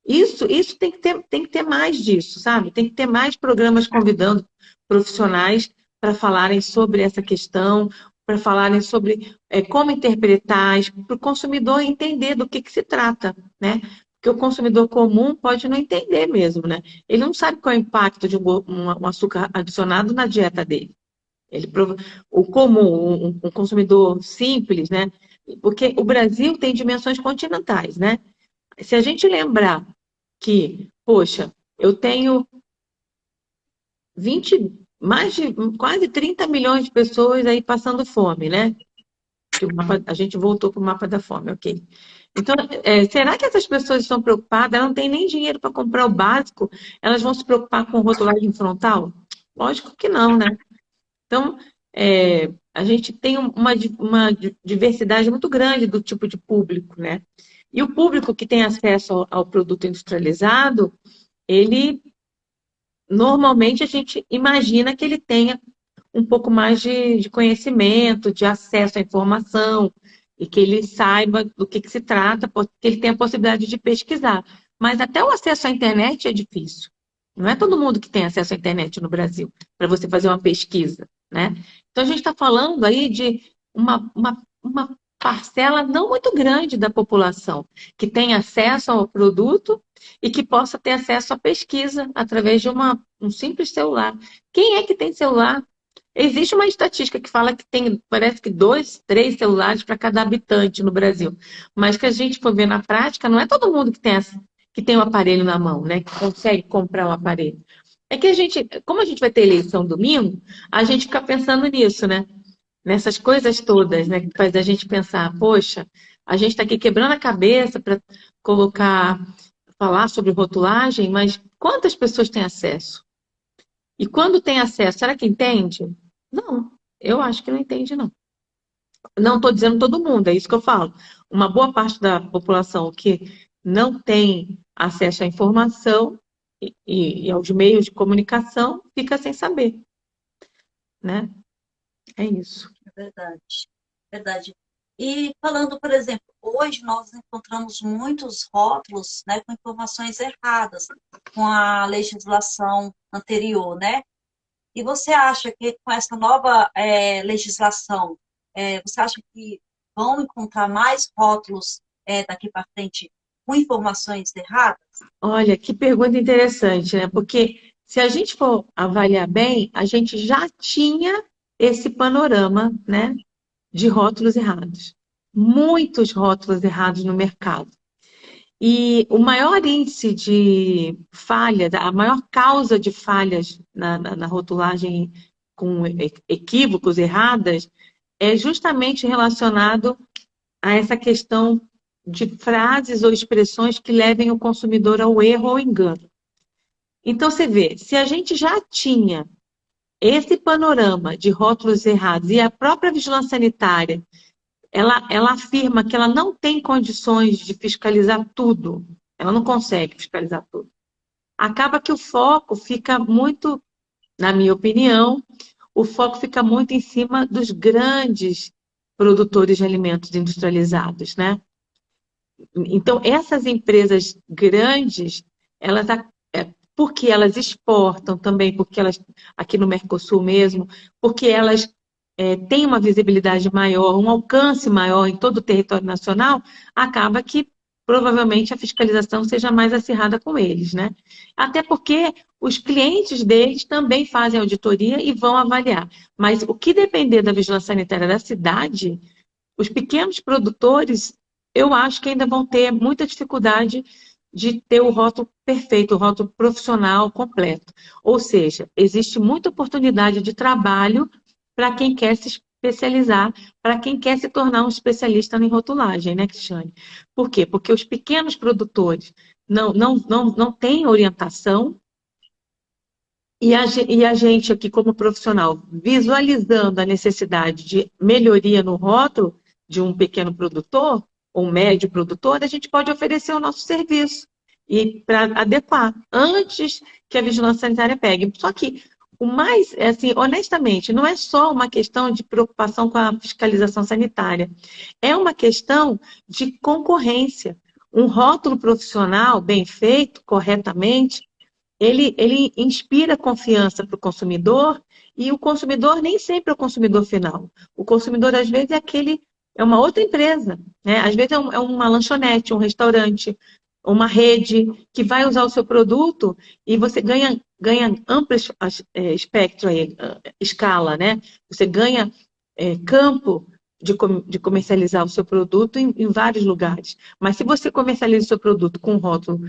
Isso tem que ter mais disso, sabe? Tem que ter mais programas convidando profissionais para falarem sobre essa questão, para falarem sobre como interpretar, para o consumidor entender do que se trata, né? Porque o consumidor comum pode não entender mesmo, né? Ele não sabe qual é o impacto de um açúcar adicionado na dieta dele. O comum, um consumidor simples, né? Porque o Brasil tem dimensões continentais, né? Se a gente lembrar que, poxa, eu tenho 20, mais de quase 30 milhões de pessoas aí passando fome, né? Que a gente voltou para o mapa da fome, ok. Então, será que essas pessoas estão preocupadas? Elas não têm nem dinheiro para comprar o básico, elas vão se preocupar com rotulagem frontal? Lógico que não, né? Então, a gente tem uma diversidade muito grande do tipo de público, né? E o público que tem acesso ao produto industrializado, ele normalmente a gente imagina que ele tenha um pouco mais de conhecimento, de acesso à informação, e que ele saiba do que se trata, que ele tenha a possibilidade de pesquisar. Mas até o acesso à internet é difícil. Não é todo mundo que tem acesso à internet no Brasil para você fazer uma pesquisa, né? Então a gente está falando aí de uma parcela não muito grande da população que tem acesso ao produto e que possa ter acesso à pesquisa através de um simples celular. Quem é que tem celular? Existe uma estatística que fala que tem, parece que 2, 3 celulares para cada habitante no Brasil. Mas que a gente for ver na prática, não é todo mundo que tem o aparelho na mão, né? Que consegue comprar o aparelho. É que como a gente vai ter eleição domingo, a gente fica pensando nisso, né? Nessas coisas todas, né? Que faz a gente pensar, poxa, a gente está aqui quebrando a cabeça para falar sobre rotulagem, mas quantas pessoas têm acesso? E quando tem acesso, será que entende? Não, eu acho que não entende, não. Não estou dizendo todo mundo, é isso que eu falo. Uma boa parte da população que não tem acesso à informação e aos meios de comunicação fica sem saber, né? É isso. É verdade. Verdade. E falando, por exemplo, hoje nós encontramos muitos rótulos, né, com informações erradas, com a legislação anterior, né? E você acha que com essa nova legislação, você acha que vão encontrar mais rótulos daqui para frente com informações erradas? Olha, que pergunta interessante, né? Porque se a gente for avaliar bem, a gente já tinha esse panorama, né, de rótulos errados. Muitos rótulos errados no mercado. E o maior índice de falha, a maior causa de falhas na rotulagem com equívocos, erradas, é justamente relacionado a essa questão de frases ou expressões que levem o consumidor ao erro ou engano. Então, você vê, se a gente já tinha esse panorama de rótulos errados e a própria vigilância sanitária, ela afirma que ela não tem condições de fiscalizar tudo, ela não consegue fiscalizar tudo. Acaba que o foco fica muito, na minha opinião, o foco fica muito em cima dos grandes produtores de alimentos industrializados, né? Então, essas empresas grandes, elas, porque elas exportam também, porque elas, aqui no Mercosul mesmo, porque elas têm uma visibilidade maior, um alcance maior em todo o território nacional, acaba que provavelmente a fiscalização seja mais acirrada com eles, né? Até porque os clientes deles também fazem auditoria e vão avaliar. Mas o que depender da vigilância sanitária da cidade, os pequenos produtores, eu acho que ainda vão ter muita dificuldade de ter o rótulo perfeito, o rótulo profissional completo. Ou seja, existe muita oportunidade de trabalho para quem quer se especializar, para quem quer se tornar um especialista em rotulagem, né, Cristiane? Por quê? Porque os pequenos produtores não têm orientação e a gente aqui, como profissional, visualizando a necessidade de melhoria no rótulo de um pequeno produtor, ou um médio produtor, a gente pode oferecer o nosso serviço e para adequar, antes que a vigilância sanitária pegue. Só que o mais, assim, honestamente, não é só uma questão de preocupação com a fiscalização sanitária, é uma questão de concorrência. Um rótulo profissional bem feito, corretamente, ele inspira confiança para o consumidor e o consumidor nem sempre é o consumidor final. O consumidor, às vezes, é uma outra empresa, né? Às vezes é uma lanchonete, um restaurante, uma rede que vai usar o seu produto e você ganha amplo espectro aí, escala, né? Você ganha campo de comercializar o seu produto em vários lugares. Mas se você comercializa o seu produto com um rótulo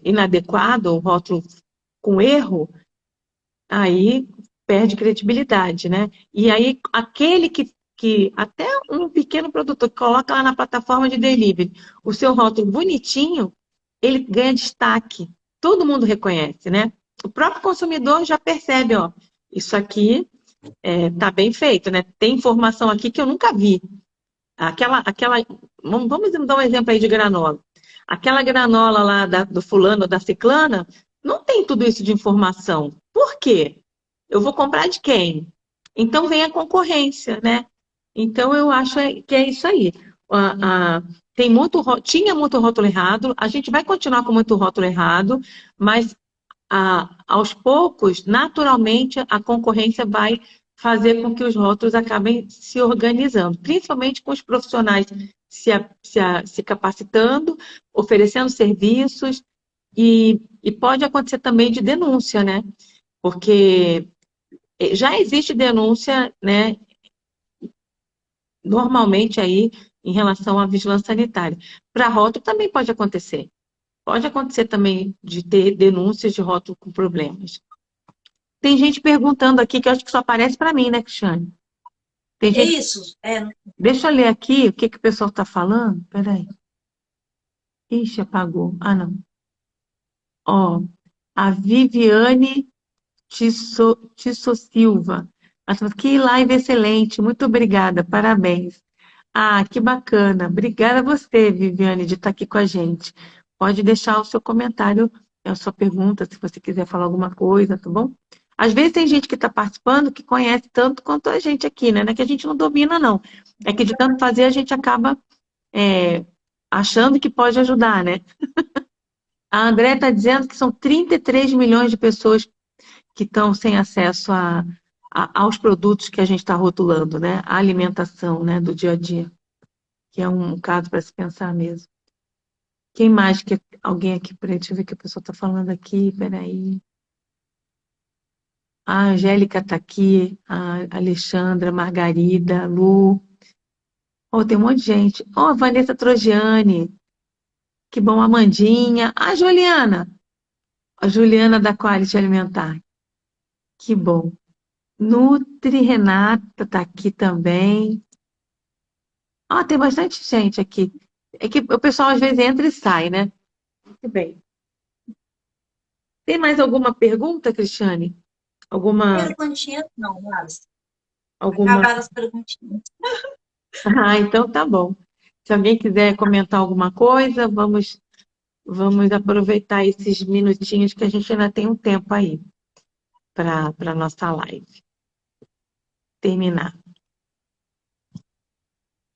inadequado, ou rótulo com erro, aí perde credibilidade, né? E aí aquele que até um pequeno produtor que coloca lá na plataforma de delivery o seu rótulo bonitinho, ele ganha destaque. Todo mundo reconhece, né? O próprio consumidor já percebe, ó, isso aqui tá bem feito, né? Tem informação aqui que eu nunca vi. Vamos dar um exemplo aí de granola. Aquela granola lá do fulano ou da ciclana não tem tudo isso de informação. Por quê? Eu vou comprar de quem? Então vem a concorrência, né? Então eu acho que é isso aí. Tinha muito rótulo errado, a gente vai continuar com muito rótulo errado, mas aos poucos, naturalmente, a concorrência vai fazer com que os rótulos acabem se organizando, principalmente com os profissionais se capacitando, oferecendo serviços, e pode acontecer também de denúncia, né? Porque já existe denúncia, né, normalmente aí em relação à vigilância sanitária. Para rótulo também pode acontecer. Pode acontecer também de ter denúncias de rótulo com problemas. Tem gente perguntando aqui, que eu acho que só aparece para mim, né, Cristiane? Tem gente... Isso, Deixa eu ler aqui o que o pessoal está falando. Peraí. Ixi, apagou. Ah, não. Ó, a Viviane Tisso Silva. Ela falou, que live excelente, muito obrigada, parabéns. Ah, que bacana. Obrigada a você, Viviane, de estar aqui com a gente. Pode deixar o seu comentário, a sua pergunta, se você quiser falar alguma coisa, tá bom? Às vezes tem gente que está participando que conhece tanto quanto a gente aqui, né? Não é que a gente não domina, não. É que de tanto fazer a gente acaba achando que pode ajudar, né? A André está dizendo que são 33 milhões de pessoas que estão sem acesso aos produtos que a gente está rotulando, né? A alimentação, né, do dia a dia, que é um caso para se pensar mesmo. Quem mais que alguém aqui, peraí, deixa eu ver o que a pessoa está falando aqui, peraí. A Angélica está aqui, a Alexandra, a Margarida, a Lu. Oh, tem um monte de gente. Oh, a Vanessa Trogiani, que bom, a Amandinha. A Juliana da Quality Alimentar, que bom. Nutri Renata está aqui também. Ah, tem bastante gente aqui. É que o pessoal às vezes entra e sai, né? Muito bem. Tem mais alguma pergunta, Cristiane? Alguma, Perguntinhas não, mas alguma... acabaram as perguntinhas. Ah, então tá bom. Se alguém quiser comentar alguma coisa, vamos aproveitar esses minutinhos que a gente ainda tem um tempo aí para a nossa live terminar.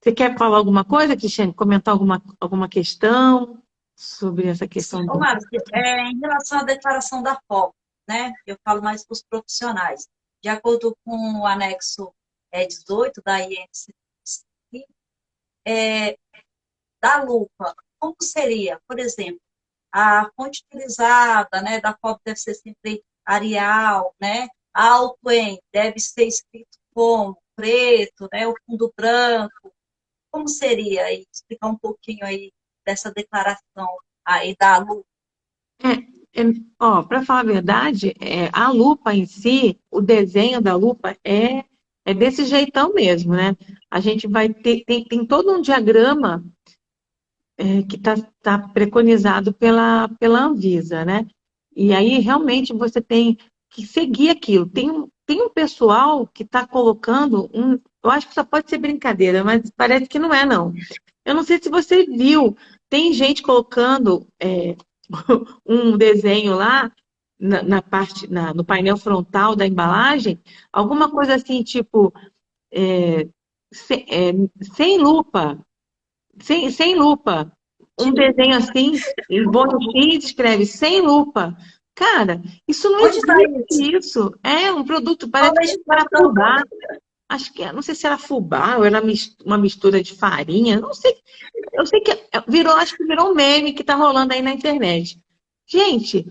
Você quer falar alguma coisa, Cristiane? Comentar alguma questão sobre essa Sim, questão ô do... Márcio, em relação à declaração da FOP, né? Eu falo mais para os profissionais. De acordo com o anexo 18 da INCC, é, da lupa, como seria, por exemplo, a fonte utilizada, né, da FOP deve ser sempre Arial, né? A alto em deve ser escrito como preto, né? O fundo branco. Como seria aí? Explicar um pouquinho aí dessa declaração aí da lupa. Para falar a verdade, a lupa em si, o desenho da lupa é desse jeitão mesmo, né? A gente vai ter, tem todo um diagrama que tá preconizado pela Anvisa, né? E aí realmente você tem que seguir aquilo. Tem um pessoal que está colocando eu acho que só pode ser brincadeira, mas parece que não é, não. Eu não sei se você viu, tem gente colocando um desenho lá na parte, no painel frontal da embalagem, alguma coisa assim, tipo, é, sem lupa, sem lupa. Um desenho assim, em bônus X escreve sem lupa. Cara, isso não Onde está isso? existe isso. É um produto, Qual parece que era legislação? fubá. Acho que, não sei se era fubá ou era uma mistura de farinha, não sei. Eu sei que acho que virou um meme que tá rolando aí na internet. Gente,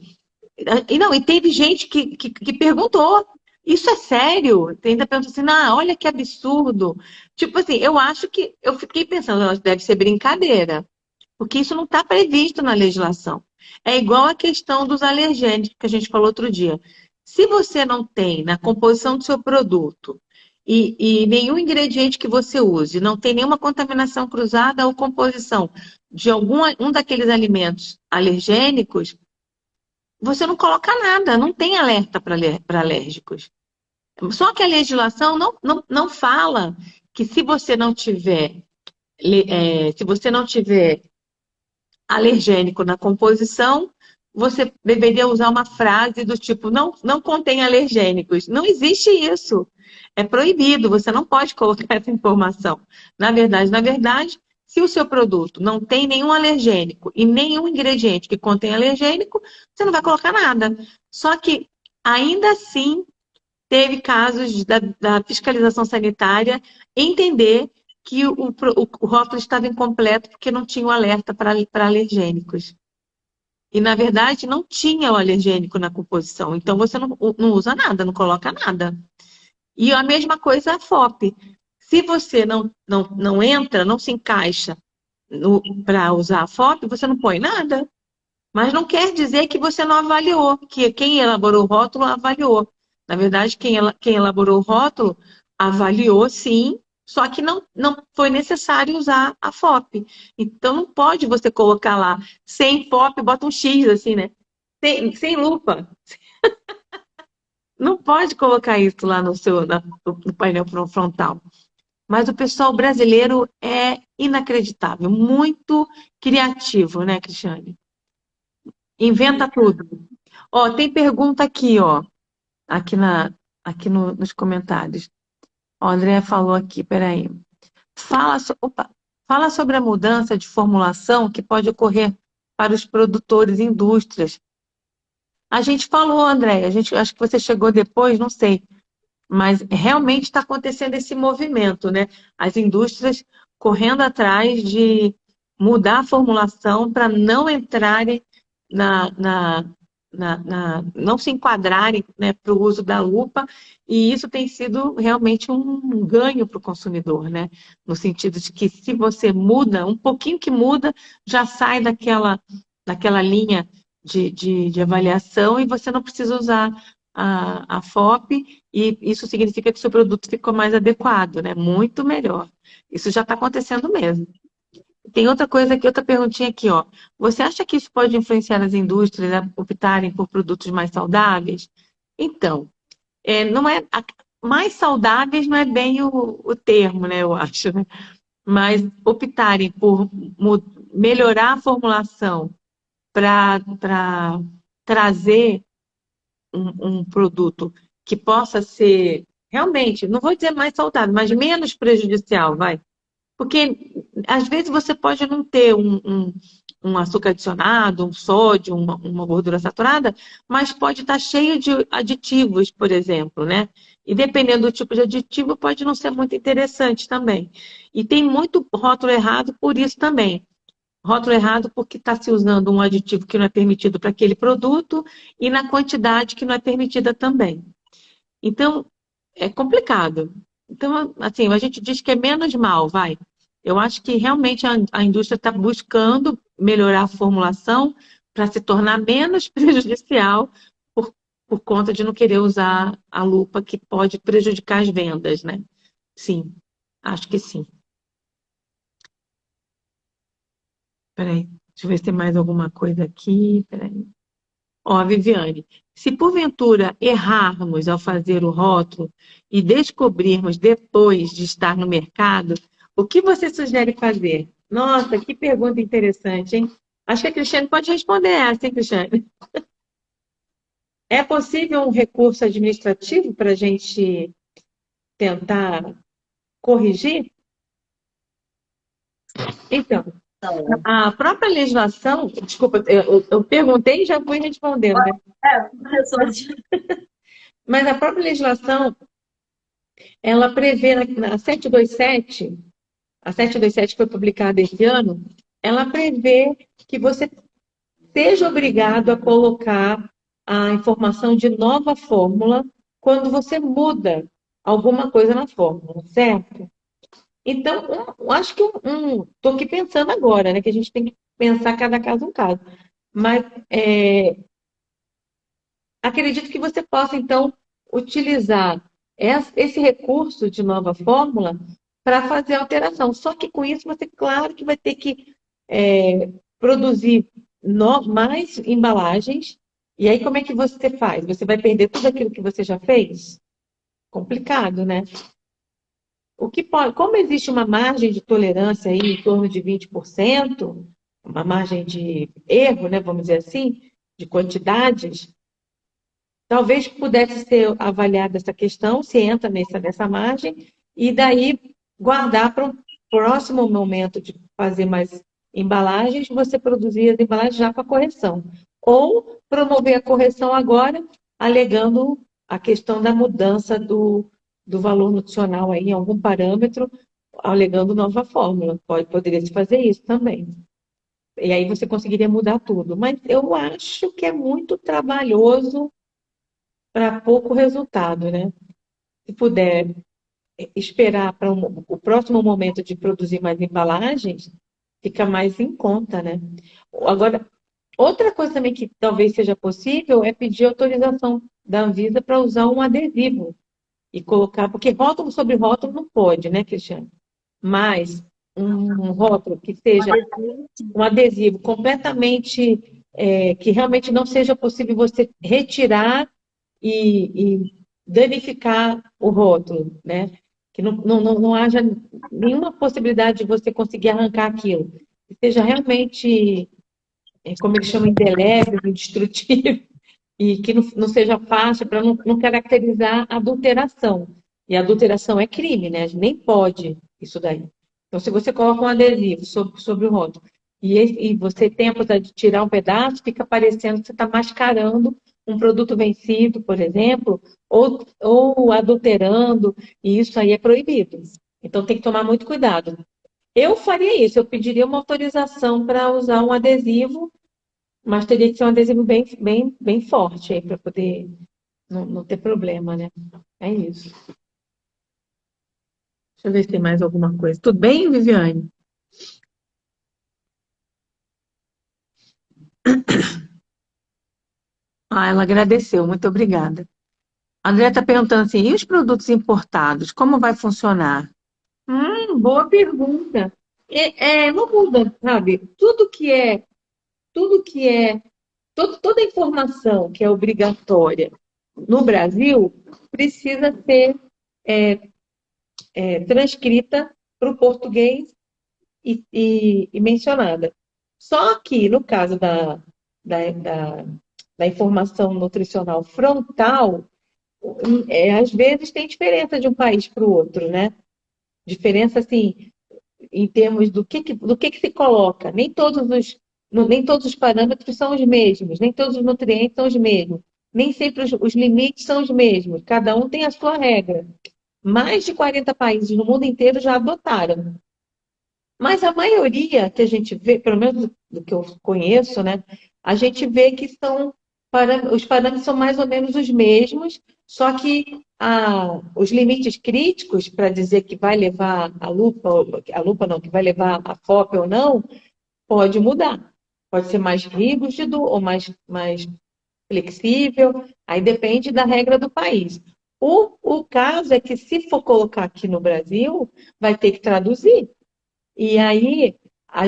e teve gente que perguntou, isso é sério? Tem ainda perguntou assim, olha que absurdo. Tipo assim, eu fiquei pensando, deve ser brincadeira, porque isso não está previsto na legislação. É igual a questão dos alergênicos que a gente falou outro dia. Se você não tem na composição do seu produto e nenhum ingrediente que você use, não tem nenhuma contaminação cruzada ou composição de um daqueles alimentos alergênicos, você não coloca nada, não tem alerta para alérgicos. Só que a legislação não fala que se você não tiver alergênico na composição, você deveria usar uma frase do tipo, não contém alergênicos. Não existe isso. É proibido, você não pode colocar essa informação. Na verdade, se o seu produto não tem nenhum alergênico e nenhum ingrediente que contém alergênico, você não vai colocar nada. Só que, ainda assim, teve casos da fiscalização sanitária entender que o rótulo estava incompleto porque não tinha o alerta para alergênicos. E, na verdade, não tinha o alergênico na composição. Então, você não usa nada, não coloca nada. E a mesma coisa a FOP. Se você não entra, não se encaixa para usar a FOP, você não põe nada. Mas não quer dizer que você não avaliou, que quem elaborou o rótulo avaliou. Na verdade, quem elaborou o rótulo avaliou sim, só que não foi necessário usar a FOP. Então não pode você colocar lá sem FOP, bota um X assim, né? Sem lupa. Não pode colocar isso lá no painel frontal. Mas o pessoal brasileiro é inacreditável, muito criativo, né, Cristiane? Inventa tudo. Ó, tem pergunta aqui, ó. aqui, nos comentários. Ó, a Andrea falou aqui, peraí. Fala sobre a mudança de formulação que pode ocorrer para os produtores e indústrias. A gente falou, André, acho que você chegou depois, não sei, mas realmente está acontecendo esse movimento, né? As indústrias correndo atrás de mudar a formulação para não entrarem não se enquadrarem, né, para o uso da lupa, e isso tem sido realmente um ganho para o consumidor, né? No sentido de que se você muda, um pouquinho que muda, já sai daquela linha de avaliação e você não precisa usar a FOP, e isso significa que o seu produto ficou mais adequado, né? Muito melhor. Isso já está acontecendo mesmo. Tem outra coisa aqui, outra perguntinha aqui, ó. Você acha que isso pode influenciar as indústrias a optarem por produtos mais saudáveis? Então, não é mais saudáveis não é bem o termo, né? Eu acho, né? Mas optarem por melhorar a formulação para trazer um produto que possa ser realmente, não vou dizer mais saudável, mas menos prejudicial, vai. Porque às vezes você pode não ter um açúcar adicionado, um sódio, uma gordura saturada, mas pode estar cheio de aditivos, por exemplo, né? E dependendo do tipo de aditivo, pode não ser muito interessante também. E tem muito rótulo errado por isso também. Rótulo errado porque está se usando um aditivo que não é permitido para aquele produto e na quantidade que não é permitida também. Então, é complicado. Então, assim, a gente diz que é menos mal, vai. Eu acho que realmente a indústria está buscando melhorar a formulação para se tornar menos prejudicial por conta de não querer usar a lupa que pode prejudicar as vendas, né? Sim, acho que sim. Peraí, deixa eu ver se tem mais alguma coisa aqui. Peraí. Ó, Viviane, se porventura errarmos ao fazer o rótulo e descobrirmos depois de estar no mercado, o que você sugere fazer? Nossa, que pergunta interessante, hein? Acho que a Cristiane pode responder essa, hein, Cristiane? É possível um recurso administrativo para a gente tentar corrigir? Então, Então, a própria legislação, desculpa, eu perguntei e já fui respondendo, né? professor de Mas a própria legislação, ela prevê na 727, a 727 que foi publicada esse ano, ela prevê que você seja obrigado a colocar a informação de nova fórmula quando você muda alguma coisa na fórmula, certo? Então, eu acho que estou aqui pensando agora, né, que a gente tem que pensar cada caso um caso. Mas acredito que você possa, então, utilizar esse recurso de nova fórmula para fazer alteração. Só que com isso você, claro, que vai ter que produzir mais embalagens. E aí, como é que você faz? Você vai perder tudo aquilo que você já fez? Complicado, né? O que pode, como existe uma margem de tolerância aí em torno de 20%, uma margem de erro, né, vamos dizer assim, de quantidades, talvez pudesse ser avaliada essa questão, se entra nessa margem, e daí guardar para o próximo momento de fazer mais embalagens, você produzir as embalagens já para correção. Ou promover a correção agora, alegando a questão da mudança do valor nutricional aí, em algum parâmetro, alegando nova fórmula. Poderia se fazer isso também. E aí você conseguiria mudar tudo. Mas eu acho que é muito trabalhoso para pouco resultado, né? Se puder esperar para o próximo momento de produzir mais embalagens, fica mais em conta, né? Agora, outra coisa também que talvez seja possível é pedir autorização da Anvisa para usar um adesivo e colocar, porque rótulo sobre rótulo não pode, né, Cristiane? Mas um rótulo que seja um adesivo completamente, que realmente não seja possível você retirar e danificar o rótulo, né? Que não haja nenhuma possibilidade de você conseguir arrancar aquilo. Que seja realmente, como eles chamam, indelével, indestrutível. e que não seja fácil para não caracterizar adulteração. E adulteração é crime, né? Nem pode isso daí. Então, se você coloca um adesivo sobre o rótulo e você tem a possibilidade de tirar um pedaço, fica parecendo que você está mascarando um produto vencido, por exemplo, ou adulterando, e isso aí é proibido. Então, tem que tomar muito cuidado. Eu faria isso, eu pediria uma autorização para usar um adesivo, mas teria que ser um adesivo bem forte aí para poder não ter problema, né? É isso. Deixa eu ver se tem mais alguma coisa. Tudo bem, Viviane? Ah, ela agradeceu, muito obrigada. A André está perguntando assim, e os produtos importados, como vai funcionar? Boa pergunta. Não muda, sabe? Tudo que é, toda informação que é obrigatória no Brasil precisa ser transcrita para o português e mencionada. Só que, no caso da, da, da informação nutricional frontal, às vezes tem diferença de um país para o outro, né? Diferença, assim, em termos do que se coloca. Nem todos os parâmetros são os mesmos, nem todos os nutrientes são os mesmos, nem sempre os limites são os mesmos. Cada um tem a sua regra. Mais de 40 países no mundo inteiro já adotaram. Mas a maioria que a gente vê, pelo menos do que eu conheço, né, a gente vê que os parâmetros são mais ou menos os mesmos, só que os limites críticos para dizer que vai levar a lupa não, que vai levar a FOP ou não, pode mudar. Pode ser mais rígido ou mais flexível, aí depende da regra do país. O caso é que, se for colocar aqui no Brasil, vai ter que traduzir. E aí,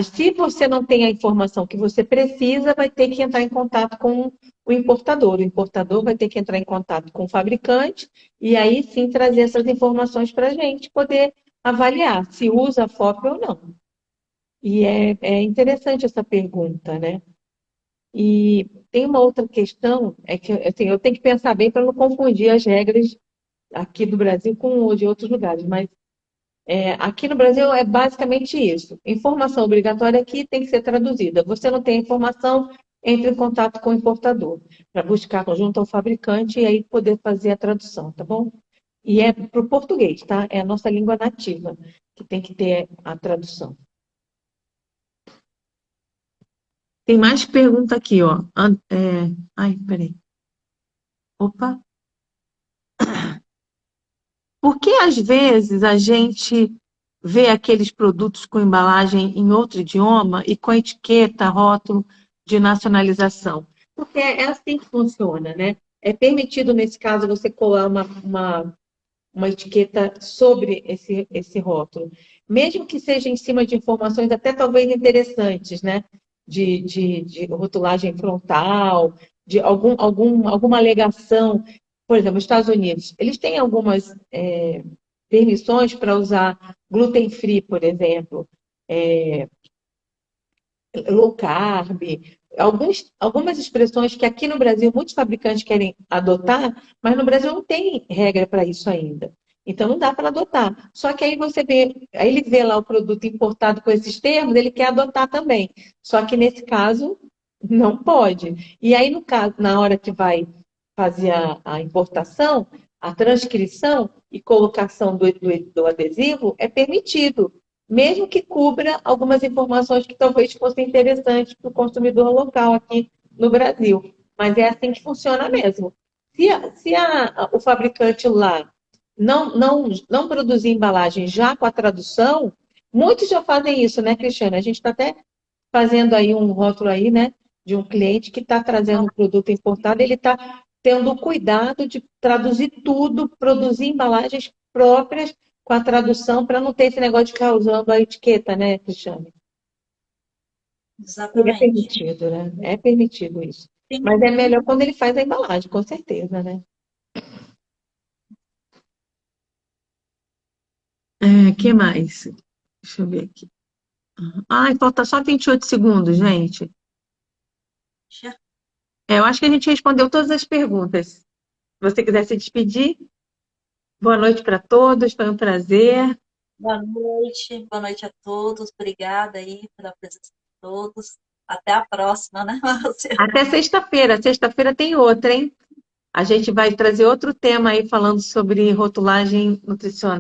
se você não tem a informação que você precisa, vai ter que entrar em contato com o importador. O importador vai ter que entrar em contato com o fabricante e aí sim trazer essas informações para a gente poder avaliar se usa a FOP ou não. E é interessante essa pergunta, né? E tem uma outra questão, é que assim, eu tenho que pensar bem para não confundir as regras aqui do Brasil com o de outros lugares, mas aqui no Brasil é basicamente isso. Informação obrigatória aqui tem que ser traduzida. Você não tem informação, entre em contato com o importador para buscar junto ao fabricante e aí poder fazer a tradução, tá bom? E é para o português, tá? É a nossa língua nativa que tem que ter a tradução. Tem mais pergunta aqui, ó. Ai, peraí. Opa. Por que às vezes a gente vê aqueles produtos com embalagem em outro idioma e com etiqueta, rótulo de nacionalização? Porque é assim que funciona, né? É permitido, nesse caso, você colar uma etiqueta sobre esse rótulo, mesmo que seja em cima de informações até talvez interessantes, né? De rotulagem frontal, de alguma alegação. Por exemplo, os Estados Unidos, eles têm algumas permissões para usar gluten free, por exemplo, low carb, algumas expressões que aqui no Brasil muitos fabricantes querem adotar, mas no Brasil não tem regra para isso ainda. Então não dá para adotar. Só que aí aí ele vê lá o produto importado com esses termos, ele quer adotar também. Só que nesse caso não pode. E aí, no caso, na hora que vai fazer a importação, a transcrição e colocação do adesivo é permitido, mesmo que cubra algumas informações que talvez fossem interessantes para o consumidor local aqui no Brasil. Mas é assim que funciona mesmo. Se o fabricante lá não produzir embalagem já com a tradução, muitos já fazem isso, né, Cristiana? A gente está até fazendo aí um rótulo aí, né, de um cliente que está trazendo um produto importado, ele está tendo o cuidado de traduzir tudo, produzir embalagens próprias com a tradução, para não ter esse negócio de ficar usando a etiqueta, né, Cristiane? É Exatamente. permitido, né? É permitido isso. Sim. Mas é melhor quando ele faz a embalagem, com certeza, né? Que mais? Deixa eu ver aqui. Ai, falta só 28 segundos, gente. Eu acho que a gente respondeu todas as perguntas. Se você quiser se despedir, boa noite para todos, foi um prazer. Boa noite a todos, obrigada aí pela presença de todos. Até a próxima, né, Márcia? Até sexta-feira. Sexta-feira tem outra, hein? A gente vai trazer outro tema aí falando sobre rotulagem nutricional.